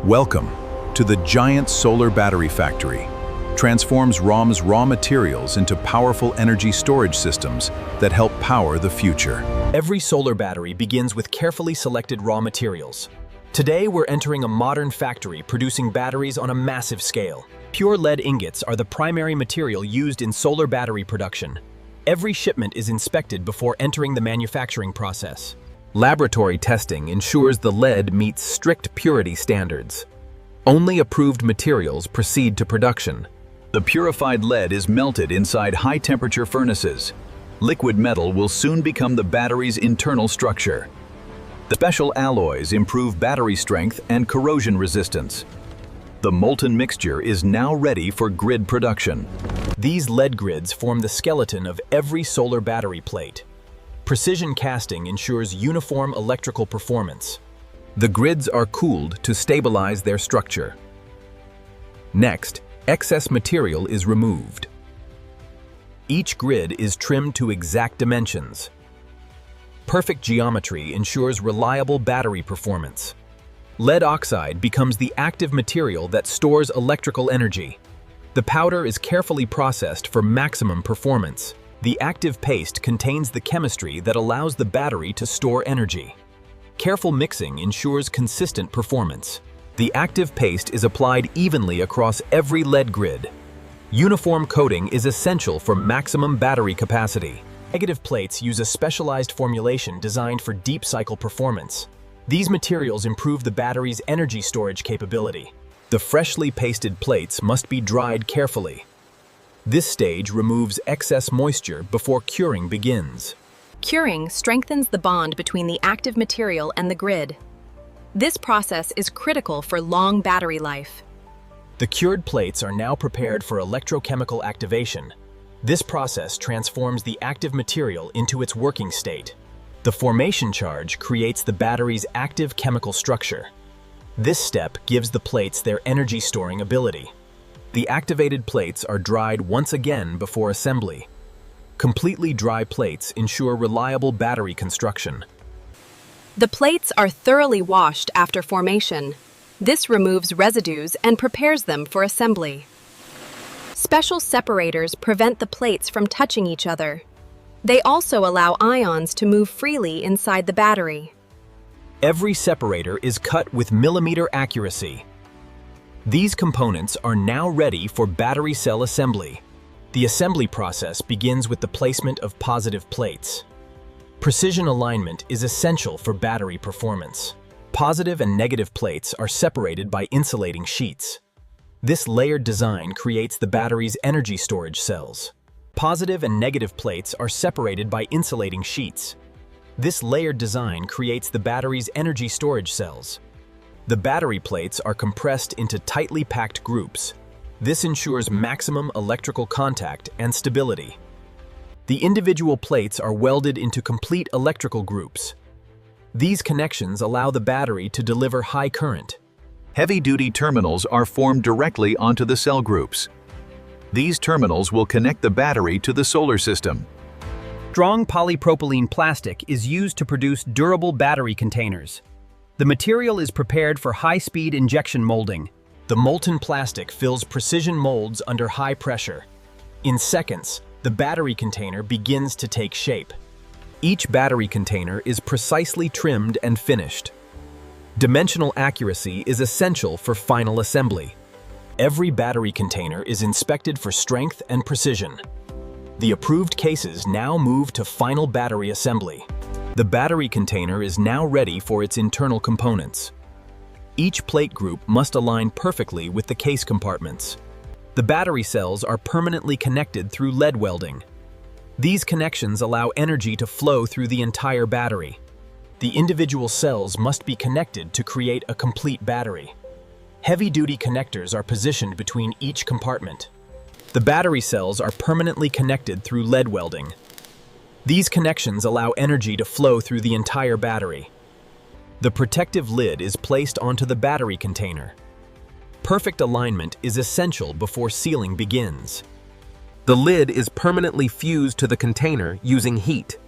Welcome to the giant solar battery factory. Transforms ROM's raw materials into powerful energy storage systems that help power the future. Every solar battery begins with carefully selected raw materials. Today, we're entering a modern factory producing batteries on a massive scale. Pure lead ingots are the primary material used in solar battery production. Every shipment is inspected before entering the manufacturing process. Laboratory testing ensures the lead meets strict purity standards. Only approved materials proceed to production. The purified lead is melted inside high-temperature furnaces. Liquid metal will soon become the battery's internal structure. The special alloys improve battery strength and corrosion resistance. The molten mixture is now ready for grid production. These lead grids form the skeleton of every solar battery plate. Precision casting ensures uniform electrical performance. The grids are cooled to stabilize their structure. Next, excess material is removed. Each grid is trimmed to exact dimensions. Perfect geometry ensures reliable battery performance. Lead oxide becomes the active material that stores electrical energy. The powder is carefully processed for maximum performance. The active paste contains the chemistry that allows the battery to store energy. Careful mixing ensures consistent performance. The active paste is applied evenly across every lead grid. Uniform coating is essential for maximum battery capacity. Negative plates use a specialized formulation designed for deep cycle performance. These materials improve the battery's energy storage capability. The freshly pasted plates must be dried carefully. This stage removes excess moisture before curing begins. Curing strengthens the bond between the active material and the grid. This process is critical for long battery life. The cured plates are now prepared for electrochemical activation. This process transforms the active material into its working state. The formation charge creates the battery's active chemical structure. This step gives the plates their energy storing ability. The activated plates are dried once again before assembly. Completely dry plates ensure reliable battery construction. The plates are thoroughly washed after formation. This removes residues and prepares them for assembly. Special separators prevent the plates from touching each other. They also allow ions to move freely inside the battery. Every separator is cut with millimeter accuracy. These components are now ready for battery cell assembly. The assembly process begins with the placement of positive plates. Precision alignment is essential for battery performance. Positive and negative plates are separated by insulating sheets. This layered design creates the battery's energy storage cells. Positive and negative plates are separated by insulating sheets. This layered design creates the battery's energy storage cells. The battery plates are compressed into tightly packed groups. This ensures maximum electrical contact and stability. The individual plates are welded into complete electrical groups. These connections allow the battery to deliver high current. Heavy-duty terminals are formed directly onto the cell groups. These terminals will connect the battery to the solar system. Strong polypropylene plastic is used to produce durable battery containers. The material is prepared for high-speed injection molding. The molten plastic fills precision molds under high pressure. In seconds, the battery container begins to take shape. Each battery container is precisely trimmed and finished. Dimensional accuracy is essential for final assembly. Every battery container is inspected for strength and precision. The approved cases now move to final battery assembly. The battery container is now ready for its internal components. Each plate group must align perfectly with the case compartments. The battery cells are permanently connected through lead welding. These connections allow energy to flow through the entire battery. The individual cells must be connected to create a complete battery. Heavy-duty connectors are positioned between each compartment. The battery cells are permanently connected through lead welding. These connections allow energy to flow through the entire battery. The protective lid is placed onto the battery container. Perfect alignment is essential before sealing begins. The lid is permanently fused to the container using heat.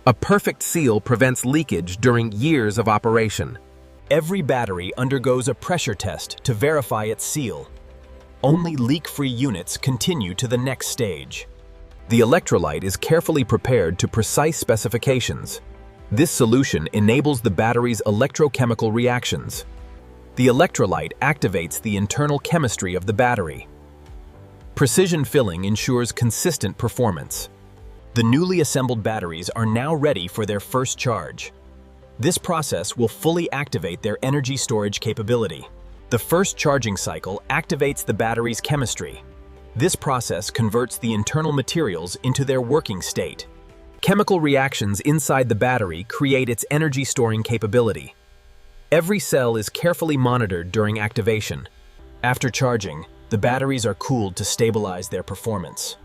A perfect seal prevents leakage during years of operation. Every battery undergoes a pressure test to verify its seal. Only leak-free units continue to the next stage. The electrolyte is carefully prepared to precise specifications. This solution enables the battery's electrochemical reactions. The electrolyte activates the internal chemistry of the battery. Precision filling ensures consistent performance. The newly assembled batteries are now ready for their first charge. This process will fully activate their energy storage capability. The first charging cycle activates the battery's chemistry. This process converts the internal materials into their working state. Chemical reactions inside the battery create its energy storing capability. Every cell is carefully monitored during activation. After charging, the batteries are cooled to stabilize their performance.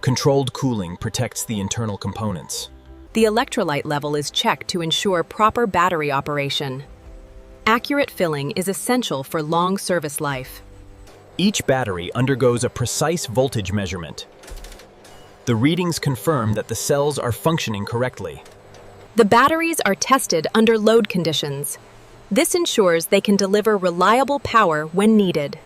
Controlled cooling protects the internal components. The electrolyte level is checked to ensure proper battery operation. Accurate filling is essential for long service life. Each battery undergoes a precise voltage measurement. The readings confirm that the cells are functioning correctly. The batteries are tested under load conditions. This ensures they can deliver reliable power when needed.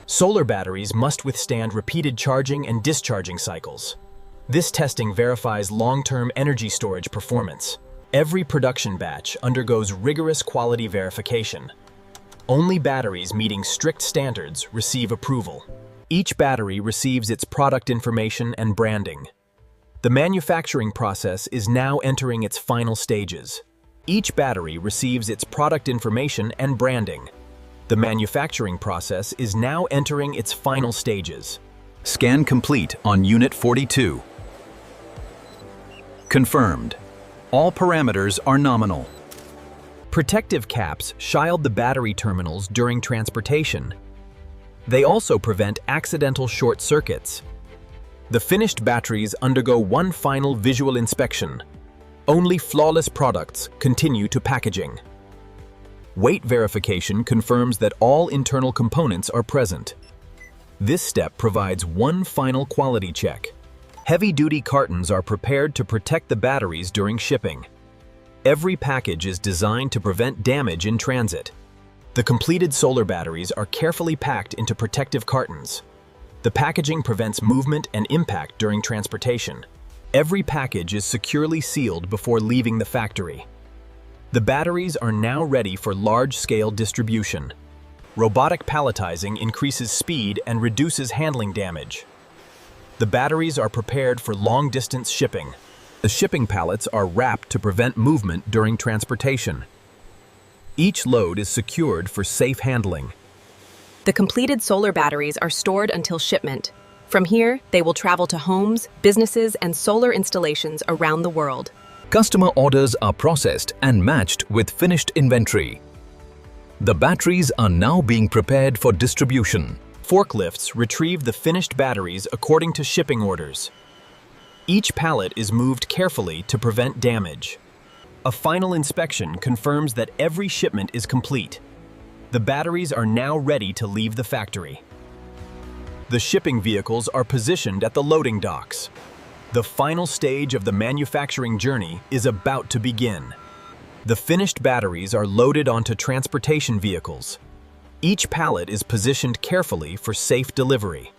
Solar batteries must withstand repeated charging and discharging cycles. This testing verifies long-term energy storage performance. Every production batch undergoes rigorous quality verification. Only batteries meeting strict standards receive approval. Each battery receives its product information and branding. The manufacturing process is now entering its final stages. Each battery receives its product information and branding. The manufacturing process is now entering its final stages. Scan complete on Unit 42. Confirmed. All parameters are nominal. Protective caps shield the battery terminals during transportation. They also prevent accidental short circuits. The finished batteries undergo one final visual inspection. Only flawless products continue to packaging. Weight verification confirms that all internal components are present. This step provides one final quality check. Heavy-duty cartons are prepared to protect the batteries during shipping. Every package is designed to prevent damage in transit. The completed solar batteries are carefully packed into protective cartons. The packaging prevents movement and impact during transportation. Every package is securely sealed before leaving the factory. The batteries are now ready for large-scale distribution. Robotic palletizing increases speed and reduces handling damage. The batteries are prepared for long-distance shipping. The shipping pallets are wrapped to prevent movement during transportation. Each load is secured for safe handling. The completed solar batteries are stored until shipment. From here, they will travel to homes, businesses, and solar installations around the world. Customer orders are processed and matched with finished inventory. The batteries are now being prepared for distribution. Forklifts retrieve the finished batteries according to shipping orders. Each pallet is moved carefully to prevent damage. A final inspection confirms that every shipment is complete. The batteries are now ready to leave the factory. The shipping vehicles are positioned at the loading docks. The final stage of the manufacturing journey is about to begin. The finished batteries are loaded onto transportation vehicles. Each pallet is positioned carefully for safe delivery.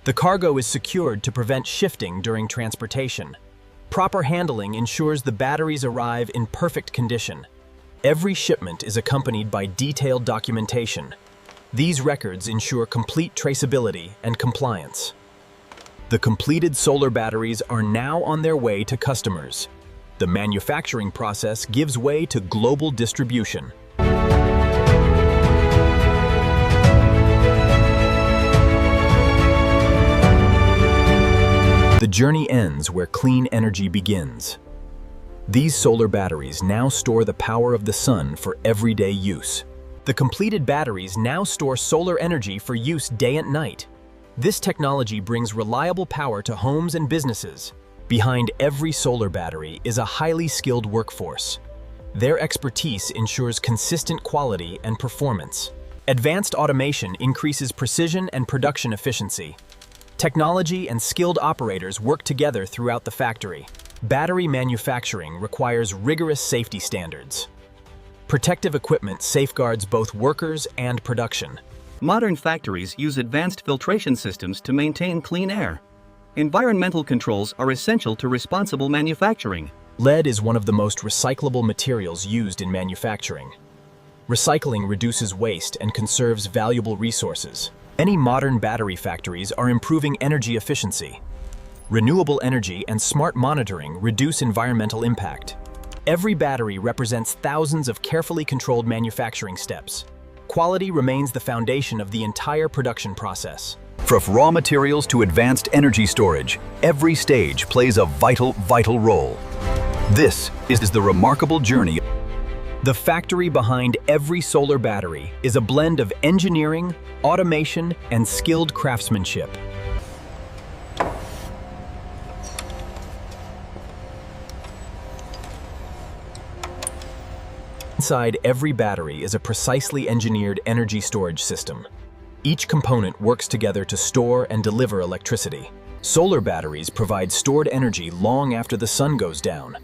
The cargo is secured to prevent shifting during transportation. Proper handling ensures the batteries arrive in perfect condition. Every shipment is accompanied by detailed documentation. These records ensure complete traceability and compliance. The completed solar batteries are now on their way to customers. The manufacturing process gives way to global distribution. The journey ends where clean energy begins. These solar batteries now store the power of the sun for everyday use. The completed batteries now store solar energy for use day and night. This technology brings reliable power to homes and businesses. Behind every solar battery is a highly skilled workforce. Their expertise ensures consistent quality and performance. Advanced automation increases precision and production efficiency. Technology and skilled operators work together throughout the factory. Battery manufacturing requires rigorous safety standards. Protective equipment safeguards both workers and production. Modern factories use advanced filtration systems to maintain clean air. Environmental controls are essential to responsible manufacturing. Lead is one of the most recyclable materials used in manufacturing. Recycling reduces waste and conserves valuable resources. Many modern battery factories are improving energy efficiency. Renewable energy and smart monitoring reduce environmental impact. Every battery represents thousands of carefully controlled manufacturing steps. Quality remains the foundation of the entire production process. From raw materials to advanced energy storage, every stage plays a vital role. This is the remarkable journey. The factory behind every solar battery is a blend of engineering, automation, and skilled craftsmanship. Inside every battery is a precisely engineered energy storage system. Each component works together to store and deliver electricity. Solar batteries provide stored energy long after the sun goes down.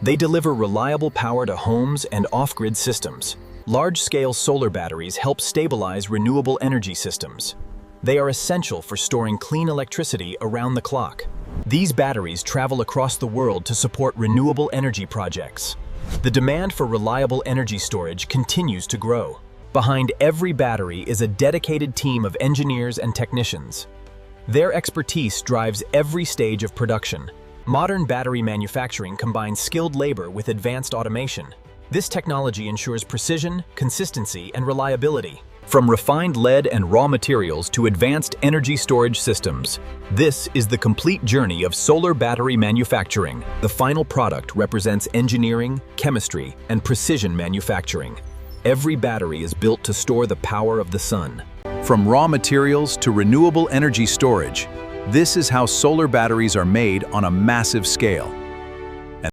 They deliver reliable power to homes and off-grid systems. Large-scale solar batteries help stabilize renewable energy systems. They are essential for storing clean electricity around the clock. These batteries travel across the world to support renewable energy projects. The demand for reliable energy storage continues to grow. Behind every battery is a dedicated team of engineers and technicians. Their expertise drives every stage of production. Modern battery manufacturing combines skilled labor with advanced automation. This technology ensures precision, consistency, and reliability. From refined lead and raw materials to advanced energy storage systems, this is the complete journey of solar battery manufacturing. The final product represents engineering, chemistry, and precision manufacturing. Every battery is built to store the power of the sun. From raw materials to renewable energy storage, this is how solar batteries are made on a massive scale.